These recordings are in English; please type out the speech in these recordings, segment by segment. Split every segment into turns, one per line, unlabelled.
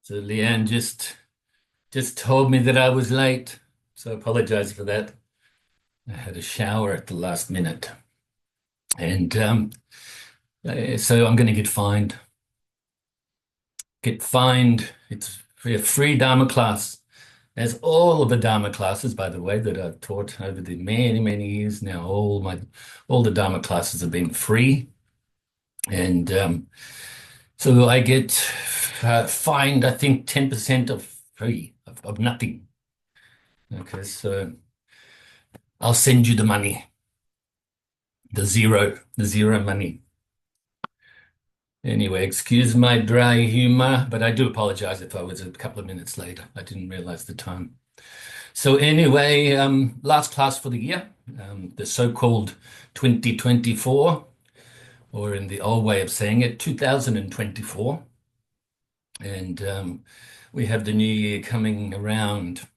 So Leanne just told me that I was late, so I apologize for that. I had a shower at the last minute, and so I'm going to get fined. Get fined. It's a free Dharma class. As all of the Dharma classes, by the way, that I've taught over the many, many years now, all the Dharma classes have been free, and so I get fined. I think 10% of free of nothing. Okay, so I'll send you the money, the zero money. Anyway, excuse my dry humor, but I do apologize if I was a couple of minutes late. I didn't realize the time. So anyway, last class for the year, the so-called 2024, or in the old way of saying it, 2024. And we have the new year coming around.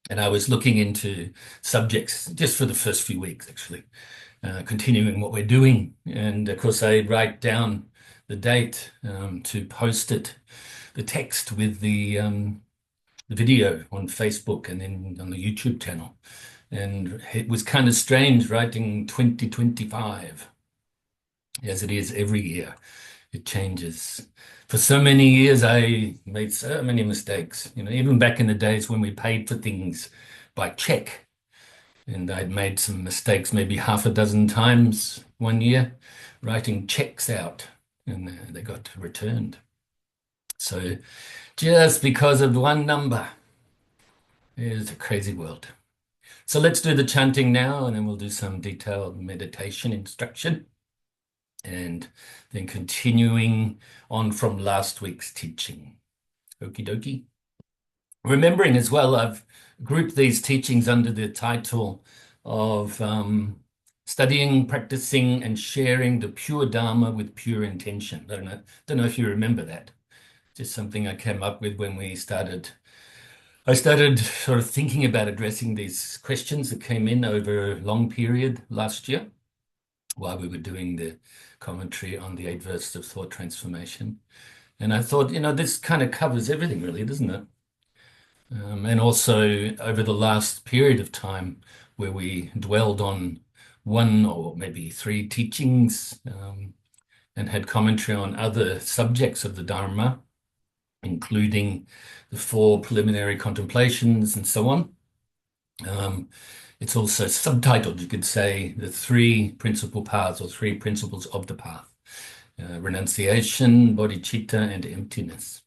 And I was looking into subjects just for the first few weeks, actually, continuing what we're doing. And of course, I write down the date to post it, the text with the video on Facebook and then on the YouTube channel. And it was kind of strange writing 2025, as it is every year. It changes. For so many years, I made so many mistakes, even back in the days when we paid for things by check. And I'd made some mistakes maybe half a dozen times one year, writing checks out, and they got returned. So just because of one number, it's a crazy world. So let's do the chanting now, and then we'll do some detailed meditation instruction, and then continuing on from last week's teaching. Okie dokie. Remembering as well, I've grouped these teachings under the title of studying, practicing, and sharing the pure Dharma with pure intention. I don't know if you remember that. Just something I came up with when we started. I started sort of thinking about addressing these questions that came in over a long period last year while we were doing the commentary on the 8 verses of thought transformation. And I thought, this kind of covers everything really, doesn't it? And also over the last period of time where we dwelled on one or maybe 3 teachings and had commentary on other subjects of the Dharma, including the 4 preliminary contemplations and so on. It's also subtitled, you could say, the 3 principal paths or 3 principles of the path: renunciation, bodhicitta, and emptiness.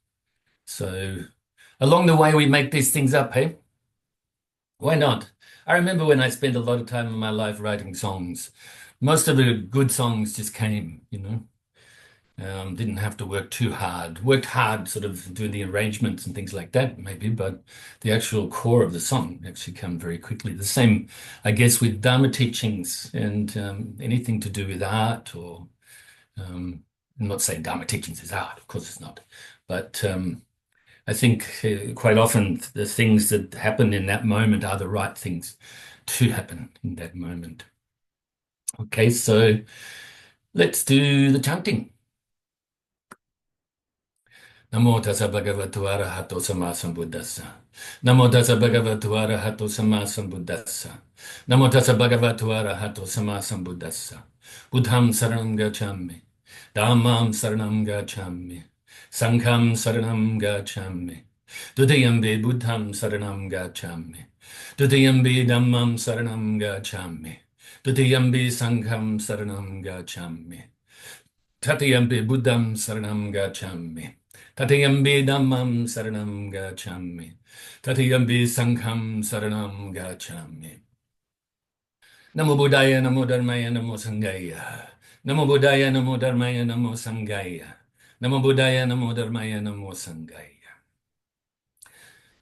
So along the way, we make these things up, hey? Why not? I remember when I spent a lot of time in my life writing songs. Most of the good songs just came, didn't have to work too hard. Worked hard sort of doing the arrangements and things like that, maybe, but the actual core of the song actually come very quickly. The same, I guess, with Dharma teachings and anything to do with art or, I'm not saying Dharma teachings is art, of course it's not, but I think quite often the things that happen in that moment are the right things to happen in that moment. Okay, so let's do the chanting. Namo Tassa Bhagavato Arahato Samma Sambuddhassa. Namo Tassa Bhagavato Arahato Samma Sambuddhassa. Namo Tassa Bhagavato Arahato Samma Sambuddhassa. Buddham saranam gacchami. Dhammam saranam gacchami. Sangham saranam gacchami. Dutiyambi Buddham saranam gacchami. Dutiyambi Dhammam saranam gacchami. Dutiyambi Sangham saranam gacchami. Tatiyambi Buddham saranam gacchami. Tatiyambi Dhammam saranam gacchami. Tatiyambi Sangham saranam gacchami. Namo Buddhaya, Namo Dharmaya, Namo Sanghaya. Namo Buddhaya, Namo Dharmaya, Namo Sanghaya. Namo Buddhaya, Namo Dharmaya, Namo Sanghaya.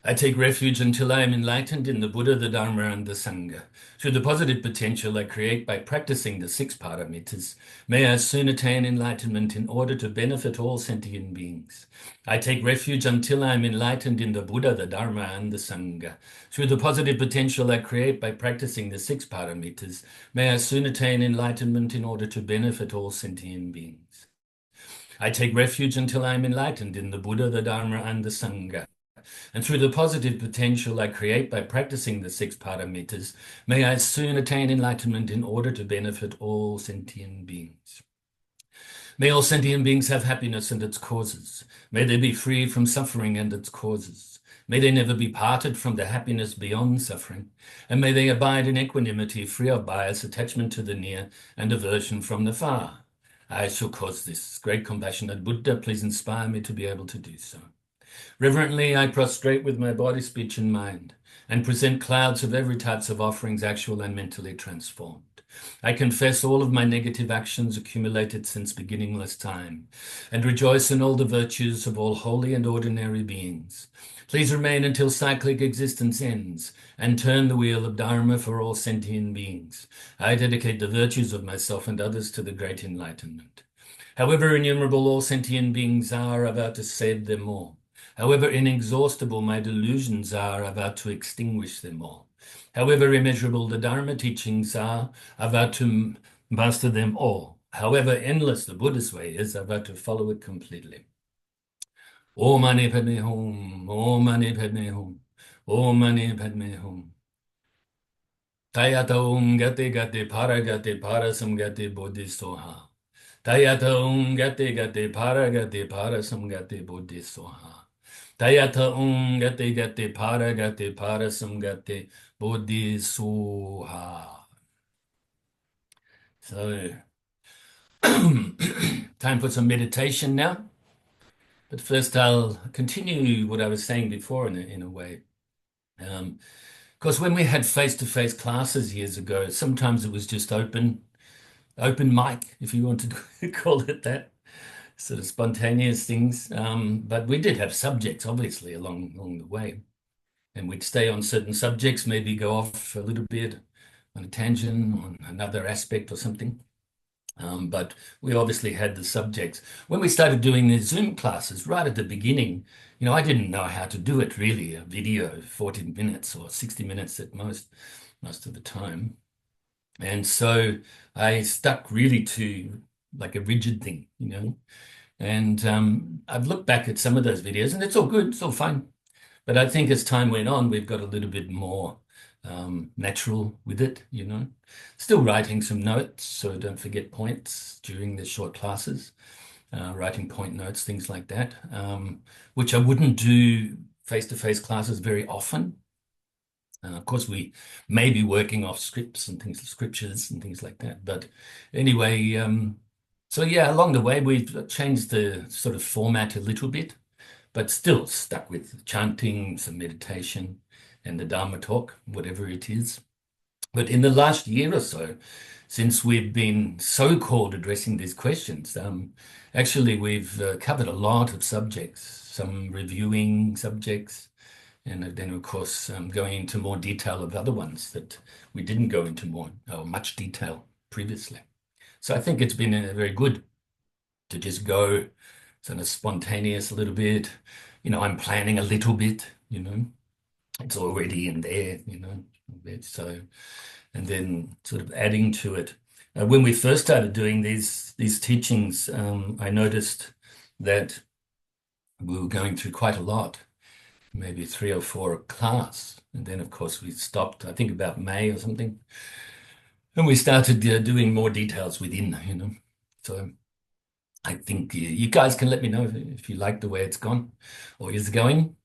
I take refuge until I am enlightened in the Buddha, the Dharma, and the Sangha. Through the positive potential I create by practicing the 6 paramitas, may I soon attain enlightenment in order to benefit all sentient beings. I take refuge until I am enlightened in the Buddha, the Dharma, and the Sangha. Through the positive potential I create by practicing the 6 paramitas, may I soon attain enlightenment in order to benefit all sentient beings. I take refuge until I am enlightened in the Buddha, the Dharma, and the Sangha. And through the positive potential I create by practicing the 6 paramitas, may I soon attain enlightenment in order to benefit all sentient beings. May all sentient beings have happiness and its causes. May they be free from suffering and its causes. May they never be parted from the happiness beyond suffering. And may they abide in equanimity, free of bias, attachment to the near, and aversion from the far. I shall cause this. Great compassionate Buddha, please inspire me to be able to do so. Reverently, I prostrate with my body, speech, and mind, and present clouds of every type of offerings, actual and mentally transformed. I confess all of my negative actions accumulated since beginningless time, and rejoice in all the virtues of all holy and ordinary beings. Please remain until cyclic existence ends, and turn the wheel of Dharma for all sentient beings. I dedicate the virtues of myself and others to the great enlightenment. However innumerable all sentient beings are, I vow to save them all. However inexhaustible my delusions are, I vow to extinguish them all. However immeasurable the Dharma teachings are, I vow to master them all. However endless the Buddhist way is, I vow to follow it completely. Om Mani Padme Hum, Om Mani Padme Hum, Om Mani Padme Hum. Tayata Om Gate Gate Parasam Gate Bodhisoha. Tayata Om Gate Gate Parasam Gate Bodhisoha. Tayata Om Gate Gate Parasam Gate Bodhisoha. So, time for some meditation now. But first, I'll continue what I was saying before in a way. Because when we had face-to-face classes years ago, sometimes it was just open mic, if you want to call it that, sort of spontaneous things. But we did have subjects, obviously, along the way. And we'd stay on certain subjects, maybe go off a little bit on a tangent, on another aspect or something. But we obviously had the subjects. When we started doing the Zoom classes, right at the beginning, I didn't know how to do it really, a video, 40 minutes or 60 minutes at most of the time. And so I stuck really to like a rigid thing, And I've looked back at some of those videos and it's all good, it's all fine. But I think as time went on, we've got a little bit more natural with it, Still writing some notes, so don't forget points during the short classes, writing point notes, things like that, which I wouldn't do face-to-face classes very often. Of course, we may be working off scriptures and things like that. But anyway, so yeah, along the way, we've changed the sort of format a little bit, but still stuck with chanting, some meditation, and the Dharma Talk, whatever it is. But in the last year or so, since we've been so-called addressing these questions, actually we've covered a lot of subjects, some reviewing subjects, and then of course going into more detail of other ones that we didn't go into much detail previously. So I think it's been very good to just go sort of spontaneous a little bit. I'm planning a little bit, it's already in there, a bit. So, and then sort of adding to it. When we first started doing these teachings, I noticed that we were going through quite a lot, maybe 3 or 4 a class. And then, of course, we stopped, I think about May or something. And we started doing more details within, So I think you guys can let me know if you like the way it's gone or is going.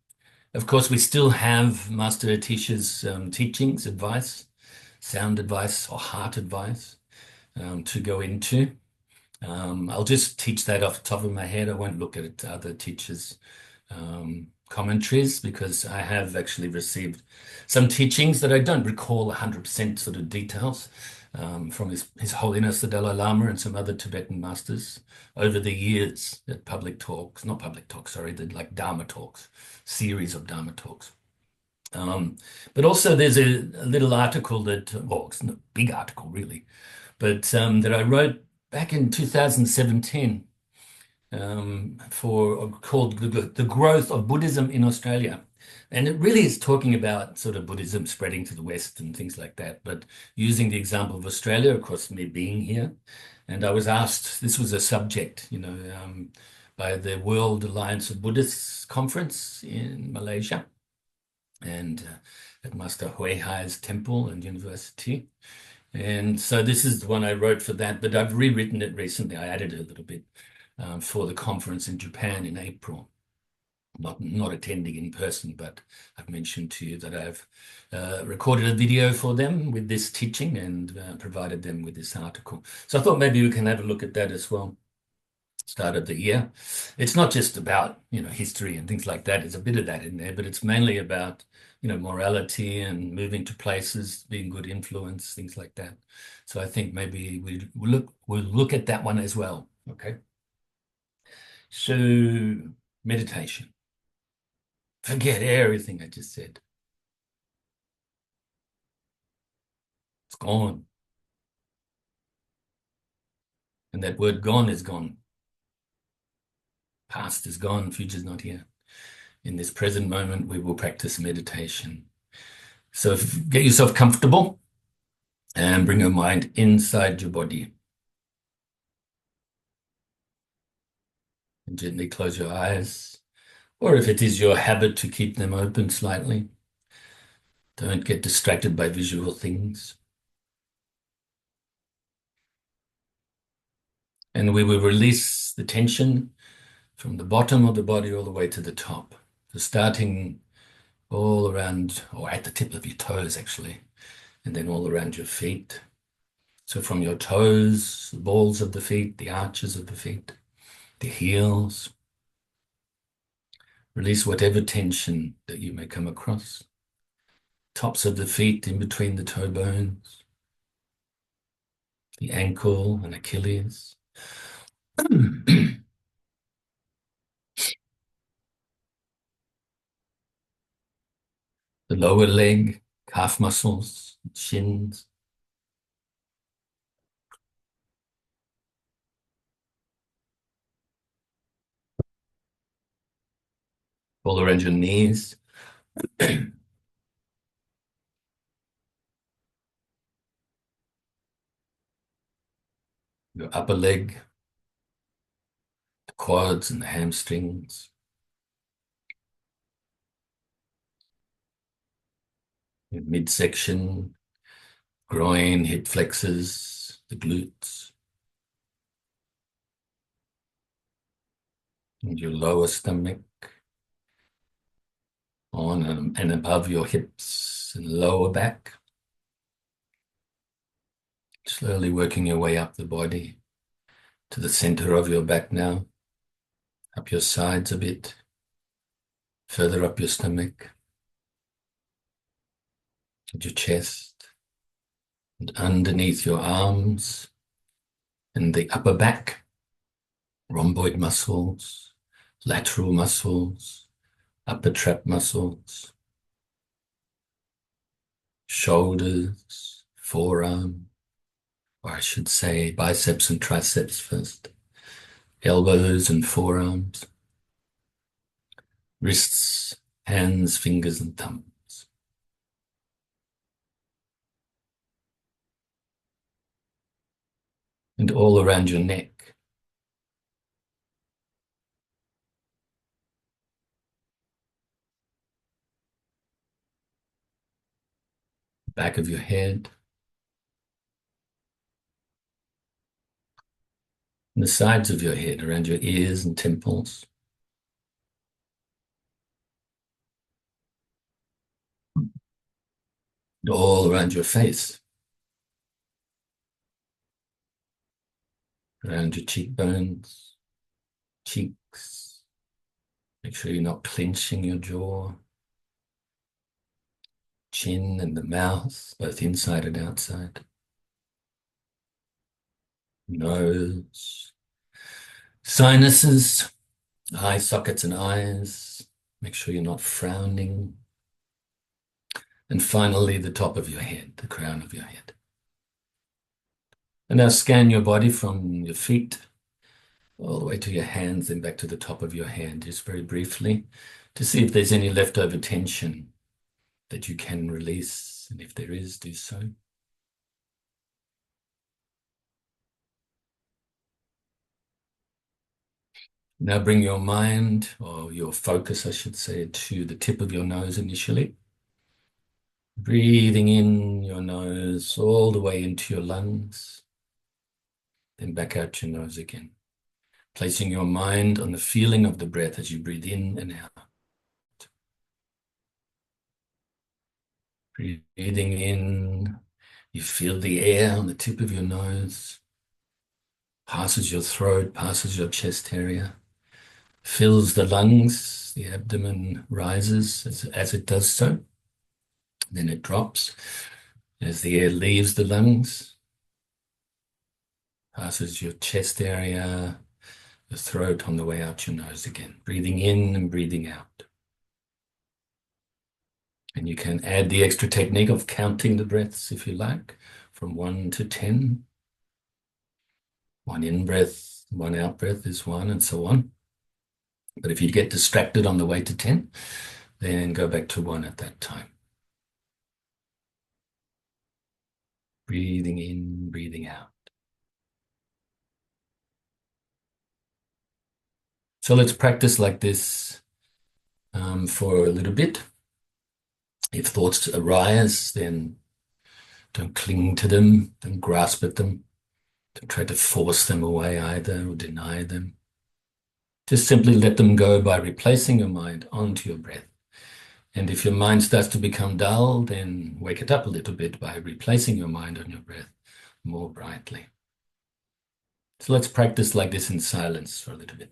Of course, we still have Master Atisha's teachings, advice, sound advice or heart advice to go into. I'll just teach that off the top of my head. I won't look at other teachers' commentaries because I have actually received some teachings that I don't recall 100% sort of details from His Holiness the Dalai Lama and some other Tibetan masters over the years at public talks, not public talks, sorry, like Dharma talks, series of Dharma talks. But also there's a little article that, well, it's not a big article really, but that I wrote back in 2017 called The Growth of Buddhism in Australia. And it really is talking about sort of Buddhism spreading to the West and things like that, but using the example of Australia, of course, me being here. And I was asked, this was a subject, by the World Alliance of Buddhists conference in Malaysia and at Master Hui Hai's temple and university. And so this is the one I wrote for that, but I've rewritten it recently. I added it a little bit for the conference in Japan in April. Not attending in person, but I've mentioned to you that I've recorded a video for them with this teaching and provided them with this article. So I thought maybe we can have a look at that as well. Start of the year. It's not just about, history and things like that. There's a bit of that in there, but it's mainly about, morality and moving to places, being good influence, things like that. So I think maybe we'll look at that one as well. Okay. So meditation. Forget everything I just said. It's gone. And that word gone is gone. Past is gone, future's not here. In this present moment, we will practice meditation. So get yourself comfortable and bring your mind inside your body. And gently close your eyes. Or if it is your habit to keep them open slightly, don't get distracted by visual things. And we will release the tension from the bottom of the body all the way to the top. So starting all around, or at the tip of your toes actually, and then all around your feet. So from your toes, the balls of the feet, the arches of the feet, the heels. Release whatever tension that you may come across. Tops of the feet in between the toe bones, the ankle and Achilles. The lower leg, calf muscles, shins. All around your knees. Your upper leg, the quads and the hamstrings. Your midsection, groin, hip flexors, the glutes. And your lower stomach, on and above your hips and lower back. Slowly working your way up the body to the center of your back now, up your sides a bit, further up your stomach, and your chest, and underneath your arms and the upper back, rhomboid muscles, lateral muscles, upper trap muscles, shoulders, forearm, or I should say biceps and triceps first, elbows and forearms, wrists, hands, fingers, and thumbs. And all around your neck. Back of your head. And the sides of your head, around your ears and temples. And all around your face. Around your cheekbones, cheeks. Make sure you're not clenching your jaw. Chin and the mouth, both inside and outside. Nose. Sinuses, eye sockets and eyes. Make sure you're not frowning. And finally, the top of your head, the crown of your head. And now scan your body from your feet all the way to your hands and back to the top of your head, just very briefly. to see if there's any leftover tension that you can release, and if there is, do so. Now bring your mind, or your focus, I should say, to the tip of your nose initially. Breathing in your nose all the way into your lungs, then back out your nose again. Placing your mind on the feeling of the breath as you breathe in and out. Breathing in, you feel the air on the tip of your nose, passes your throat, passes your chest area, fills the lungs, the abdomen rises as it does so. Then it drops as the air leaves the lungs, passes your chest area, the throat on the way out your nose again. Breathing in and breathing out. And you can add the extra technique of counting the breaths if you like, from 1 to 10. 1 in breath, 1 out breath is 1, and so on. But if you get distracted on the way to 10, then go back to 1 at that time. Breathing in, breathing out. So let's practice like this for a little bit. If thoughts arise, then don't cling to them, don't grasp at them, don't try to force them away either or deny them. Just simply let them go by replacing your mind onto your breath. And if your mind starts to become dull, then wake it up a little bit by replacing your mind on your breath more brightly. So let's practice like this in silence for a little bit.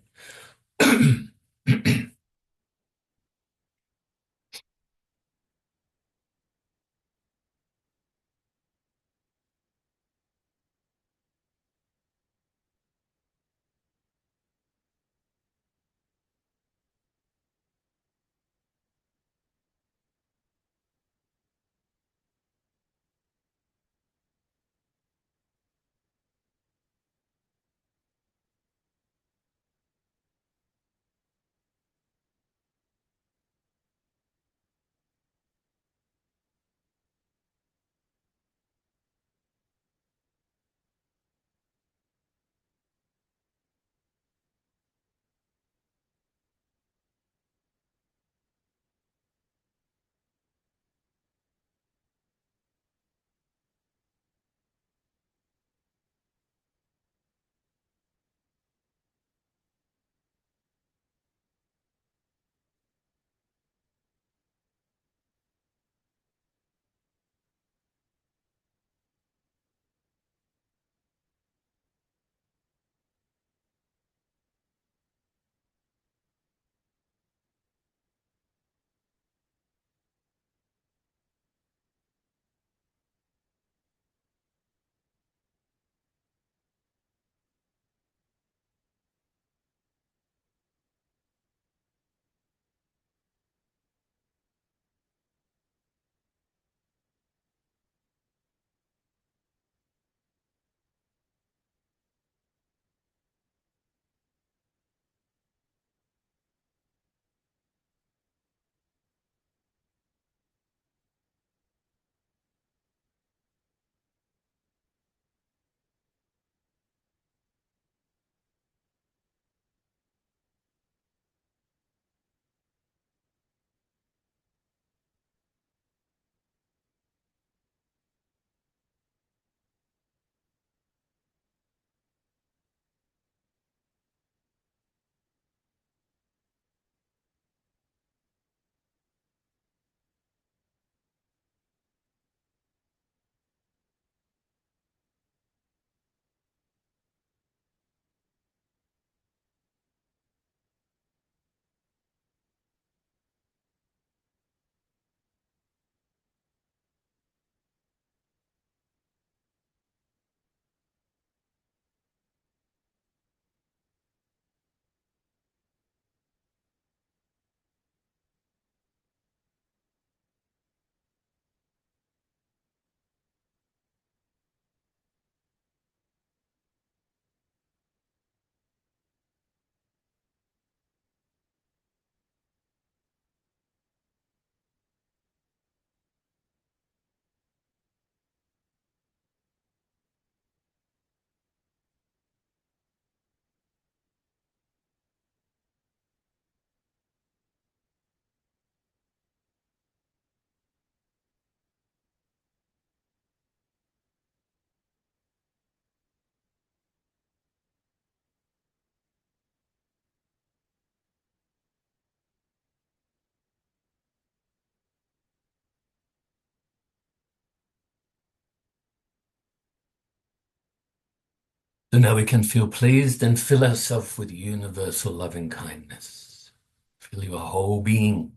So now we can feel pleased and fill ourselves with universal loving kindness. Fill your whole being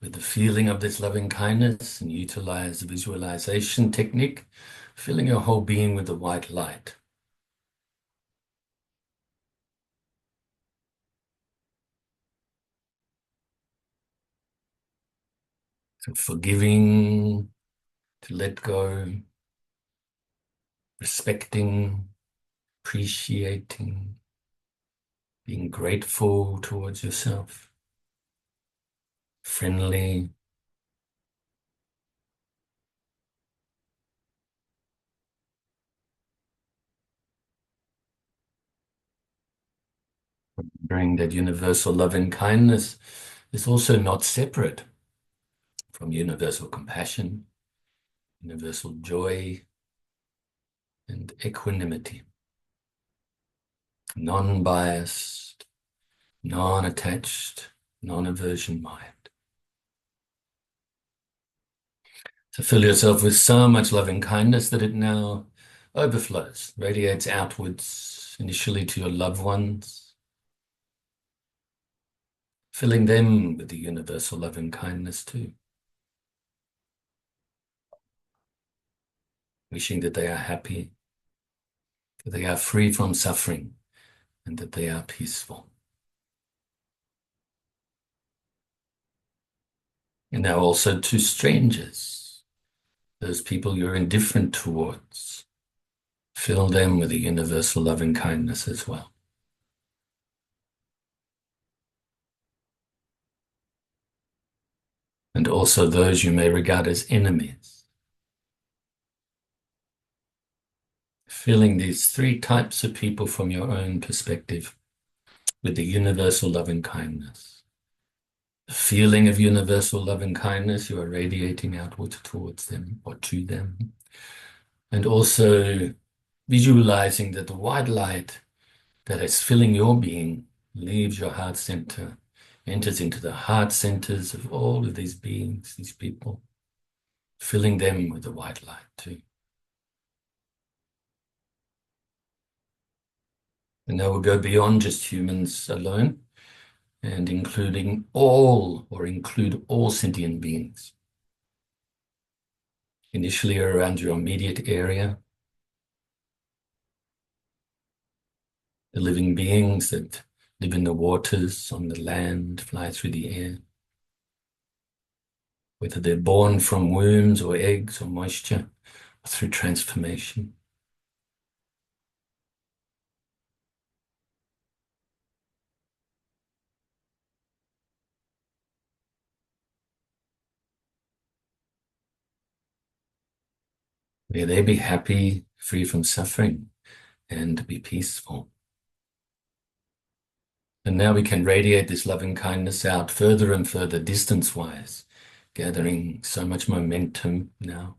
with the feeling of this loving kindness and utilize the visualization technique, filling your whole being with the white light. So forgiving, to let go, respecting, appreciating, being grateful towards yourself, friendly, remembering that universal loving kindness is also not separate from universal compassion, universal joy, and equanimity, non-biased, non-attached, non-aversion mind. To fill yourself with so much loving kindness that it now overflows, radiates outwards, initially to your loved ones, filling them with the universal loving kindness too. Wishing that they are happy, that they are free from suffering, and that they are peaceful. And now also to strangers, those people you're indifferent towards, fill them with the universal loving kindness as well. And also those you may regard as enemies. Filling these three types of people from your own perspective with the universal loving kindness. The feeling of universal loving kindness, you are radiating outwards towards them or to them. And also visualizing that the white light that is filling your being leaves your heart center, enters into the heart centers of all of these beings, these people, filling them with the white light too. And now we'll go beyond just humans alone and include all sentient beings. Initially around your immediate area, the living beings that live in the waters, on the land, fly through the air, whether they're born from wombs or eggs or moisture, or through transformation. May they be happy, free from suffering, and be peaceful. And now we can radiate this loving kindness out further and further, distance-wise, gathering so much momentum now,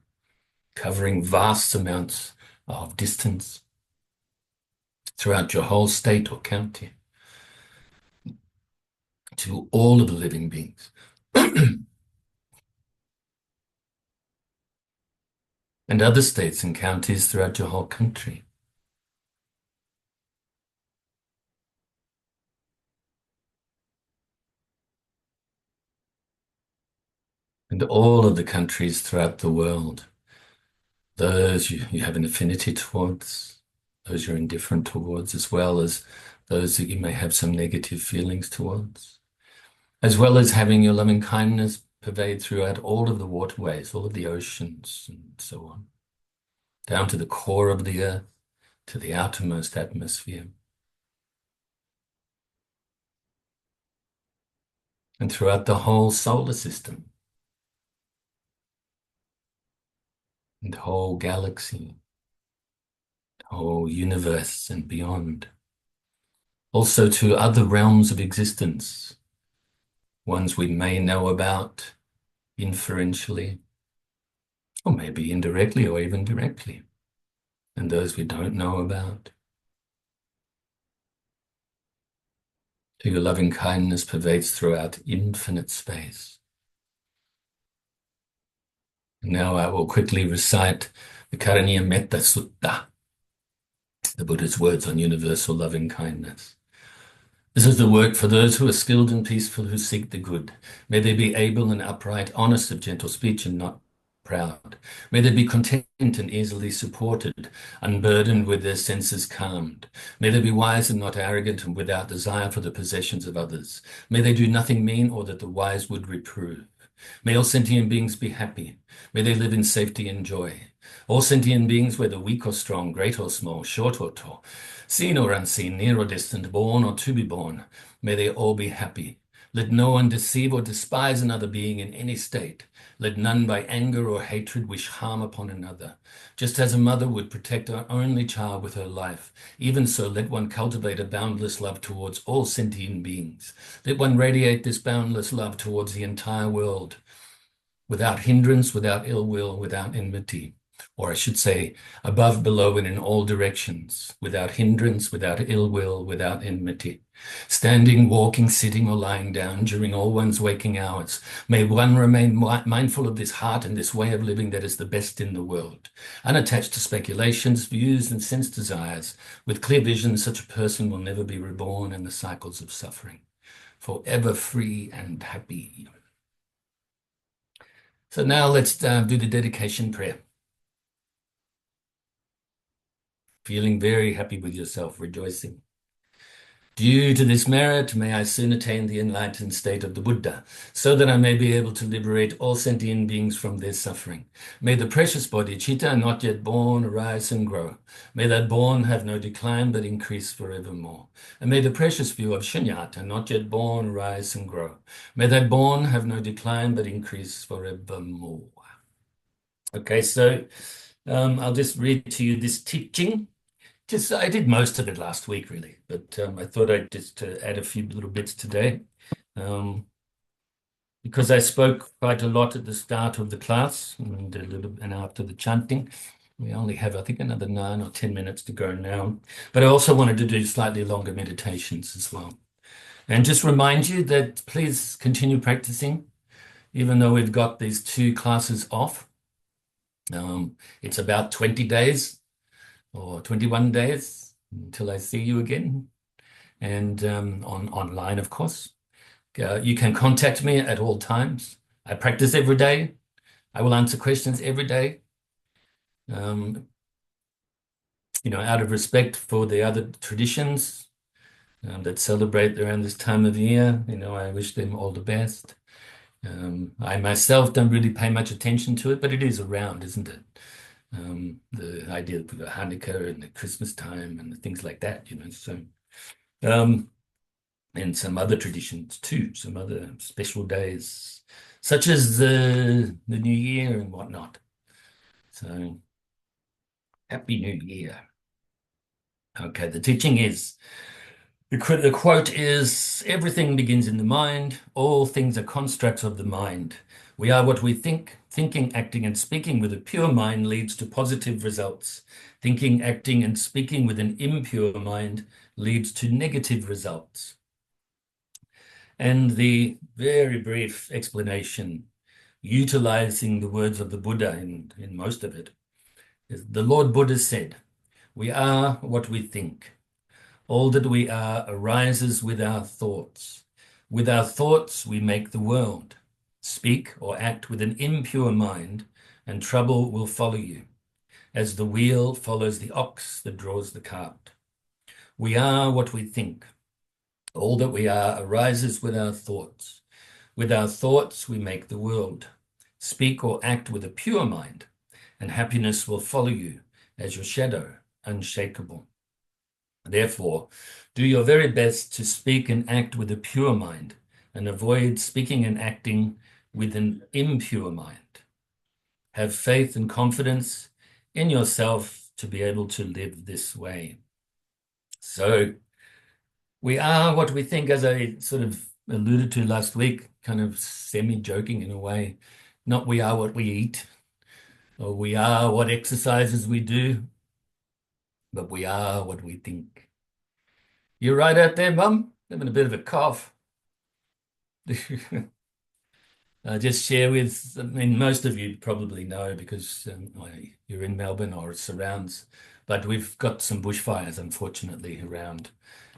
covering vast amounts of distance throughout your whole state or county, to all of the living beings. And other states and counties throughout your whole country. And all of the countries throughout the world, those you have an affinity towards, those you're indifferent towards, as well as those that you may have some negative feelings towards, as well as having your loving kindness pervade throughout all of the waterways, all of the oceans, and so on, down to the core of the earth, to the outermost atmosphere. And throughout the whole solar system, and the whole galaxy, the whole universe and beyond. Also to other realms of existence, ones we may know about inferentially, or maybe indirectly or even directly, and those we don't know about. So your loving kindness pervades throughout infinite space. Now I will quickly recite the Karaniya Metta Sutta, The Buddha's words on universal loving kindness. This is the work for those who are skilled and peaceful, who seek the good. May they be able and upright, honest of gentle speech and not proud. May they be content and easily supported, unburdened with their senses calmed. May they be wise and not arrogant and without desire for the possessions of others. May they do nothing mean or that the wise would reprove. May all sentient beings be happy. May they live in safety and joy. All sentient beings, whether weak or strong, great or small, short or tall, seen or unseen, near or distant, born or to be born, may they all be happy. Let no one deceive or despise another being in any state. Let none by anger or hatred wish harm upon another. Just as a mother would protect her only child with her life, even so let one cultivate a boundless love towards all sentient beings. Let one radiate this boundless love towards the entire world, without hindrance, without ill will, without enmity. Or I should say, above, below, and in all directions, without hindrance, without ill will, without enmity. Standing, walking, sitting, or lying down during all one's waking hours, may one remain mindful of this heart and this way of living that is the best in the world. Unattached to speculations, views, and sense desires, with clear vision, such a person will never be reborn in the cycles of suffering, forever free and happy. So now let's do the dedication prayer. Feeling very happy with yourself, rejoicing. Due to this merit, may I soon attain the enlightened state of the Buddha, so that I may be able to liberate all sentient beings from their suffering. May the precious Bodhicitta, not yet born, arise and grow. May that born have no decline, but increase forevermore. And may the precious view of Shunyata, not yet born, arise and grow. May that born have no decline, but increase forevermore. Okay, so I'll just read to you this teaching. I did most of it last week, really, but I thought I'd just add a few little bits today. Because I spoke quite a lot at the start of the class and after the chanting. We only have, I think, another 9 or 10 minutes to go now. But I also wanted to do slightly longer meditations as well. And just remind you that please continue practicing, even though we've got these 2 classes off. It's about 20 days or 21 days until I see you again, and online, of course. You can contact me at all times. I practice every day. I will answer questions every day. Out of respect for the other traditions that celebrate around this time of year, I wish them all the best. I myself don't really pay much attention to it, but it is around, isn't it? The idea of the Hanukkah and the Christmas time and the things like that, so and some other traditions too, some other special days, such as the New Year and whatnot. So Happy New Year. Okay, the teaching is, the quote is, everything begins in the mind. All things are constructs of the mind. We are what we think. Thinking, acting, and speaking with a pure mind leads to positive results. Thinking, acting, and speaking with an impure mind leads to negative results. And the very brief explanation, utilizing the words of the Buddha in most of it, is the Lord Buddha said, "We are what we think. All that we are arises with our thoughts. With our thoughts, we make the world. Speak or act with an impure mind, and trouble will follow you, as the wheel follows the ox that draws the cart. We are what we think. All that we are arises with our thoughts. With our thoughts, we make the world. Speak or act with a pure mind, and happiness will follow you as your shadow, unshakable. Therefore, do your very best to speak and act with a pure mind, and avoid speaking and acting with an impure mind. Have faith and confidence in yourself to be able to live this way." So we are what we think, as I sort of alluded to last week, kind of semi-joking in a way. Not we are what we eat, or we are what exercises we do, but we are what we think. You're right out there, Mum? Having a bit of a cough. Just share with, most of you probably know because you're in Melbourne or it surrounds but we've got some bushfires, unfortunately, around.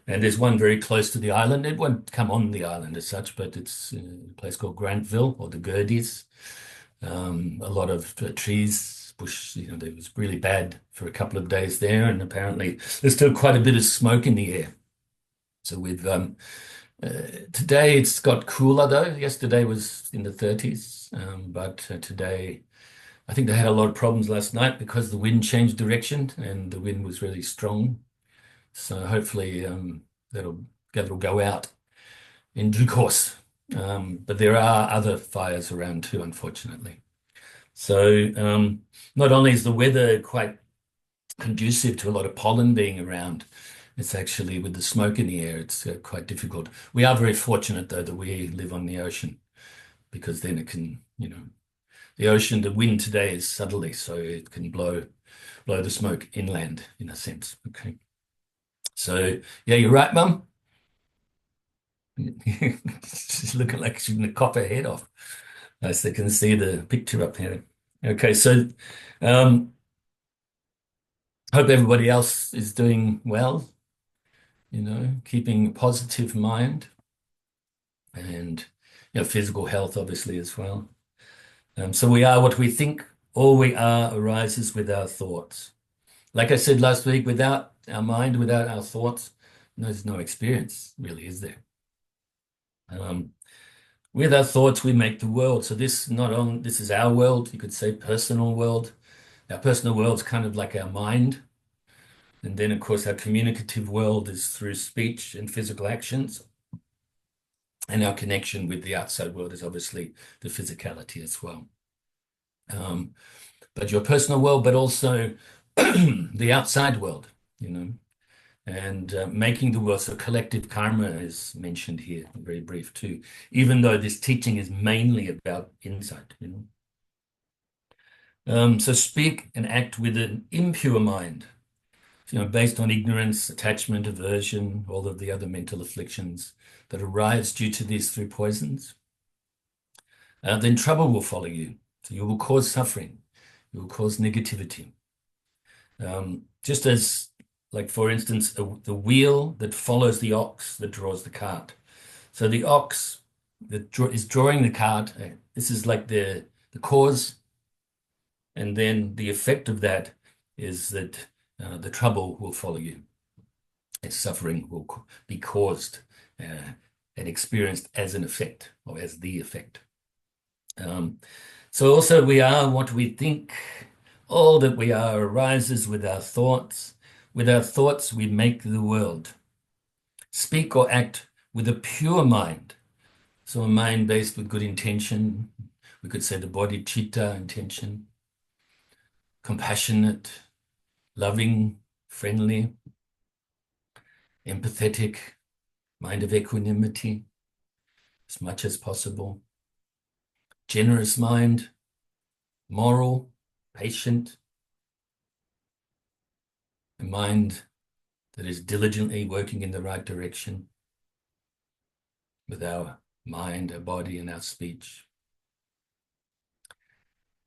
And there's one very close to the island. It won't come on the island as such, but it's a place called Grantville or the Gerdies. A lot of trees, bush, it was really bad for a couple of days there. And apparently there's still quite a bit of smoke in the air. So today it's got cooler though. Yesterday was in the 30s, but today I think they had a lot of problems last night because the wind changed direction and the wind was really strong. So hopefully that'll go out in due course. But there are other fires around too, unfortunately. So not only is the weather quite conducive to a lot of pollen being around, it's actually with the smoke in the air, it's quite difficult. We are very fortunate though that we live on the ocean because then it can, the ocean, the wind today is southerly, so it can blow the smoke inland in a sense. Okay. So yeah, you're right, Mum. She's looking like she's going to cop her head off. As they can see the picture up here. Okay, so hope everybody else is doing well, keeping a positive mind and physical health obviously as well. So we are what we think, all we are arises with our thoughts. Like I said last week, without our mind, without our thoughts, there's no experience, really, is there? With our thoughts, we make the world. So this is our world, you could say personal world. Our personal world's kind of like our mind. And then, of course, our communicative world is through speech and physical actions. And our connection with the outside world is obviously the physicality as well. But your personal world, but also the outside world, and making the world. So collective karma is mentioned here, very brief too, even though this teaching is mainly about insight, So speak and act with an impure mind, based on ignorance, attachment, aversion, all of the other mental afflictions that arise due to these three poisons. Then trouble will follow you. So you will cause suffering. You will cause negativity. Just as, like, for instance, the wheel that follows the ox that draws the cart. So the ox that is drawing the cart, this is like the cause. And then the effect of that is that the trouble will follow you. And suffering will be caused and experienced as an effect or as the effect. So also we are what we think. All that we are arises with our thoughts. With our thoughts, we make the world. Speak or act with a pure mind. So a mind based with good intention. We could say the bodhicitta intention. Compassionate, loving, friendly, empathetic, mind of equanimity, as much as possible. Generous mind, moral, patient, a mind that is diligently working in the right direction with our mind, our body, and our speech.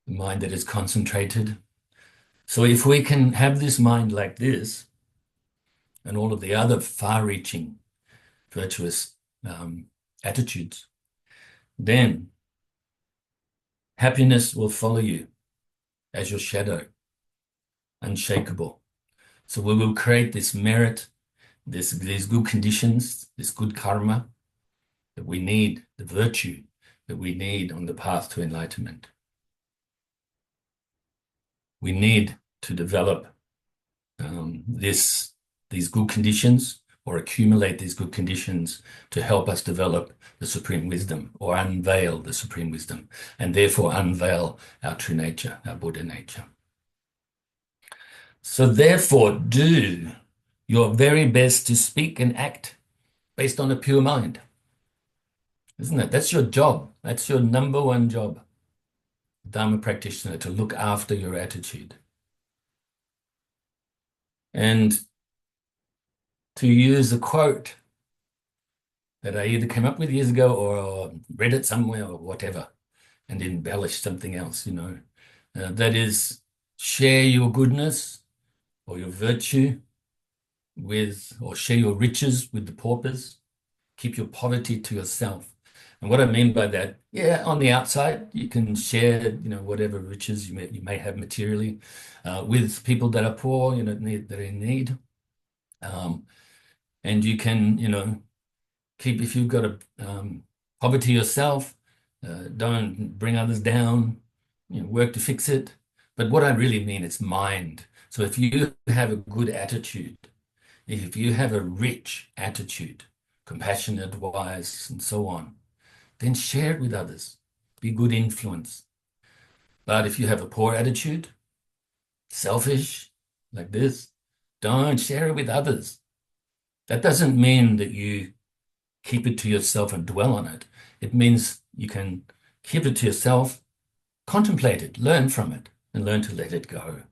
A mind that is concentrated. So if we can have this mind like this, and all of the other far-reaching virtuous attitudes, then happiness will follow you as your shadow, unshakable. So we will create this merit, these good conditions, this good karma that we need, the virtue that we need on the path to enlightenment. We need to develop these good conditions or accumulate these good conditions to help us develop the supreme wisdom or unveil the supreme wisdom and therefore unveil our true nature, our Buddha nature. So therefore, do your very best to speak and act based on a pure mind. Isn't it? That's your job. That's your number one job, Dharma practitioner, to look after your attitude. And to use a quote that I either came up with years ago or read it somewhere or whatever, and embellish something else, that is, share your goodness or your virtue with, or share your riches with the paupers. Keep your poverty to yourself. And what I mean by that, yeah, on the outside, you can share, whatever riches you may have materially with people that are poor, that are in need. And you can, keep, if you've got a poverty yourself, don't bring others down, work to fix it. But what I really mean, it's mind. So if you have a good attitude, if you have a rich attitude, compassionate, wise, and so on, then share it with others. Be good influence. But if you have a poor attitude, selfish, like this, don't share it with others. That doesn't mean that you keep it to yourself and dwell on it. It means you can keep it to yourself, contemplate it, learn from it, and learn to let it go.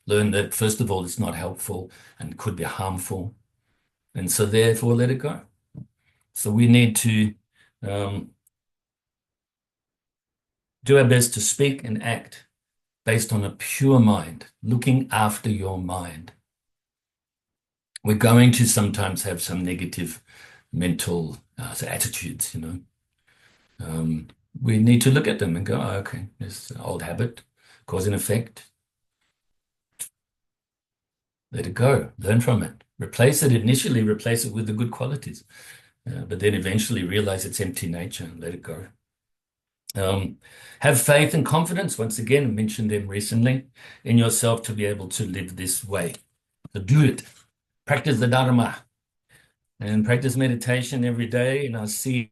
Learn that, first of all, it's not helpful and could be harmful. And so therefore, let it go. So we need to do our best to speak and act based on a pure mind, looking after your mind. We're going to sometimes have some negative mental attitudes, we need to look at them and go, oh, okay, there's an old habit, cause and effect. Let it go, learn from it. Initially replace it with the good qualities, but then eventually realize its empty nature and let it go. Have faith and confidence, once again, I mentioned them recently, in yourself to be able to live this way. So do it. Practice the Dharma and practice meditation every day, and I'll see